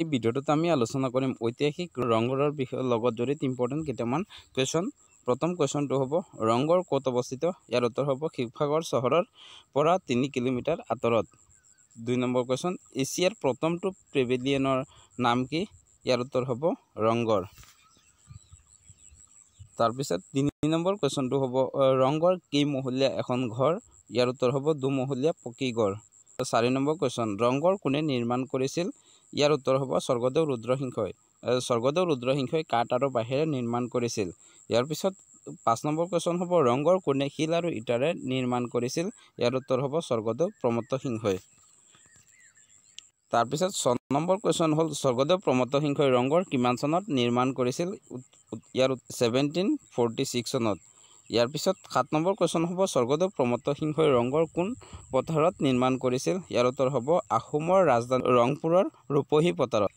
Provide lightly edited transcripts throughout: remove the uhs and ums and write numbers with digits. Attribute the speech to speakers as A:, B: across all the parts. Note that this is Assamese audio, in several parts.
A: এই ভিডিওটোত আমি আলোচনা কৰিম ঐতিহাসিক ৰংঘৰৰ বিষয়ে লগত জড়িত ইম্পৰ্টেণ্ট কেইটামান কুৱেশ্যন। প্ৰথম কুৱেশ্যনটো হ'ব ৰংঘৰ ক'ত অৱস্থিত? ইয়াৰ উত্তৰ হ'ব শিৱসাগৰ চহৰৰ পৰা 3 কিলোমিটাৰ আঁতৰত। 2 নম্বৰ কুৱেশ্যন এছিয়াৰ প্ৰথমটো পেভিলিয়নৰ নাম কি? ইয়াৰ উত্তৰ হ'ব ৰংঘৰ। তাৰপিছত 3 নম্বৰ কুৱেশ্যনটো হ'ব ৰংঘৰ কেইমহলীয়া এখন ঘৰ? ইয়াৰ উত্তৰ হ'ব দুমহলীয়া পকী ঘৰ। 4 নম্বৰ কুৱেশ্যন ৰংঘৰ কোনে নিৰ্মাণ কৰিছিল? ইয়াৰ উত্তৰ হ'ব স্বৰ্গদেউ ৰুদ্ৰসিংহই। স্বৰ্গদেউ ৰুদ্ৰসিংহই কাঠ আৰু বাঁহেৰে নিৰ্মাণ কৰিছিল। ইয়াৰ পিছত 5 নম্বৰ কুৱেশ্যন হ'ব ৰংঘৰ কোনে শিল আৰু ইটাৰে নিৰ্মাণ কৰিছিল? ইয়াৰ উত্তৰ হ'ব স্বৰ্গদেউ প্ৰমত্ত সিংহই। তাৰপিছত 6 নম্বৰ কুৱেশ্যন হ'ল স্বৰ্গদেউ প্ৰমত্ত সিংহই ৰংঘৰ কিমান চনত নিৰ্মাণ কৰিছিল? ইয়াৰ 1746 চনত। ইয়াৰ পিছত 7 নম্বৰ কুৱেশ্যন হ'ব স্বৰ্গদেউ প্ৰমত্ত সিংহই ৰংঘৰ কোন পথাৰত নিৰ্মাণ কৰিছিল? ইয়াৰ উত্তৰ হ'ব আহোমৰ ৰাজধানী ৰংপুৰৰ ৰূপহী পথাৰত।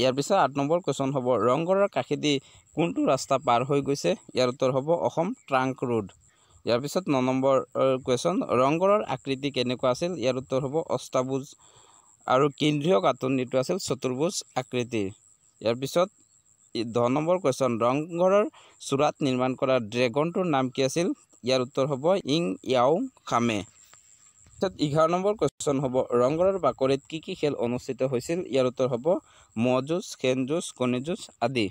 A: ইয়াৰ পিছত 8 নম্বৰ কুৱেশ্যন হ'ব ৰংঘৰৰ কাষেদি কোনটো ৰাস্তা পাৰ হৈ গৈছে? ইয়াৰ উত্তৰ হ'ব অসম ট্ৰাংক ৰোড। ইয়াৰ পিছত 9 নম্বৰ কুৱেশ্যন ৰংঘৰৰ আকৃতি কেনেকুৱা আছিল? ইয়াৰ উত্তৰ হ'ব অষ্টাভুজ আৰু কেন্দ্ৰীয় গাঁথনিটো আছিল চতুৰ্ভুজ আকৃতিৰ। ইয়াৰ পিছত 10 নম্বৰ কুৱেশ্যন ৰংঘৰৰ চূড়াত নিৰ্মাণ কৰা ড্ৰেগনটোৰ নাম কি আছিল? ইয়াৰ উত্তৰ হ'ব ইং য়াও খামে। 11 নম্বৰ কুৱেশ্যন হ'ব ৰংঘৰৰ বাকৰিত কি কি খেল অনুষ্ঠিত হৈছিল? ইয়াৰ উত্তৰ হ'ব ম'হ যুঁজ, শেন যুঁজ, কণী যুঁজ আদি।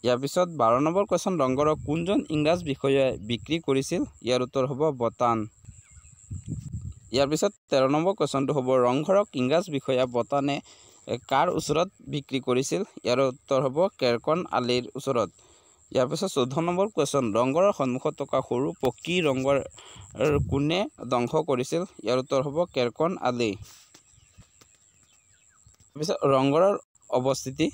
A: ইয়াৰ পিছত 12 নম্বৰ কুৱেশ্যন ৰংঘৰক কোনজন ইংৰাজ বিষয়াই বিক্ৰী কৰিছিল? ইয়াৰ উত্তৰ হ'ব বতান। ইয়াৰ পিছত 13 নম্বৰ কুৱেশ্যনটো হ'ব ৰংঘৰক ইংৰাজ বিষয়া বতানে কাৰ ওচৰত বিক্ৰী কৰিছিল? ইয়াৰ উত্তৰ হ'ব কেৰকন আলীৰ ওচৰত। ইয়াৰ পিছত 14 নম্বৰ কুৱেশ্যন ৰংঘৰৰ সন্মুখত থকা সৰু পকী ৰংঘৰ কোনে ধ্বংস কৰিছিল? ইয়াৰ উত্তৰ হ'ব কেৰকন আলী। তাৰপিছত ৰংঘৰৰ অৱস্থিতি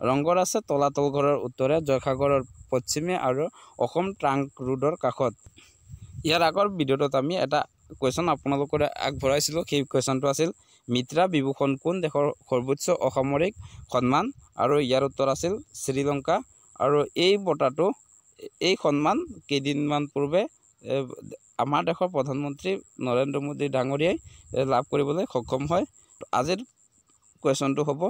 A: ৰংঘৰ আছে তলাতল ঘৰৰ উত্তৰে, জয়সাগৰৰ পশ্চিমে আৰু অসম ট্ৰাংক ৰোডৰ কাষত। ইয়াৰ আগৰ ভিডিঅ'টোত আমি এটা কুৱেশ্যন আপোনালোকৰ আগবঢ়াইছিলোঁ। সেই কুৱেশ্যনটো আছিল মিত্ৰা বিভূষণ কোন দেশৰ সৰ্বোচ্চ অসামৰিক সন্মান? আৰু ইয়াৰ উত্তৰ আছিল শ্ৰীলংকা। আৰু এই বঁটাটো এই সন্মান কেইদিনমান পূৰ্বে আমাৰ দেশৰ প্ৰধানমন্ত্ৰী নৰেন্দ্ৰ মোদী ডাঙৰীয়াই লাভ কৰিবলৈ সক্ষম হয়। আজিৰ কুৱেশ্যনটো হ'ব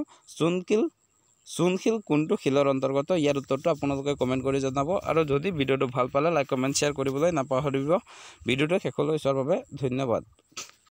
A: চূণশিল কোনটো শিলৰ অন্তৰ্গত? ইয়াৰ উত্তৰটো আপোনালোকে কমেণ্ট কৰি জনাব। আৰু যদি ভিডিঅ'টো ভাল পালে লাইক কমেণ্ট শ্বেয়াৰ কৰিবলৈ নাপাহৰিব। ভিডিঅ'টো শেষলৈ চোৱাৰ বাবে ধন্যবাদ।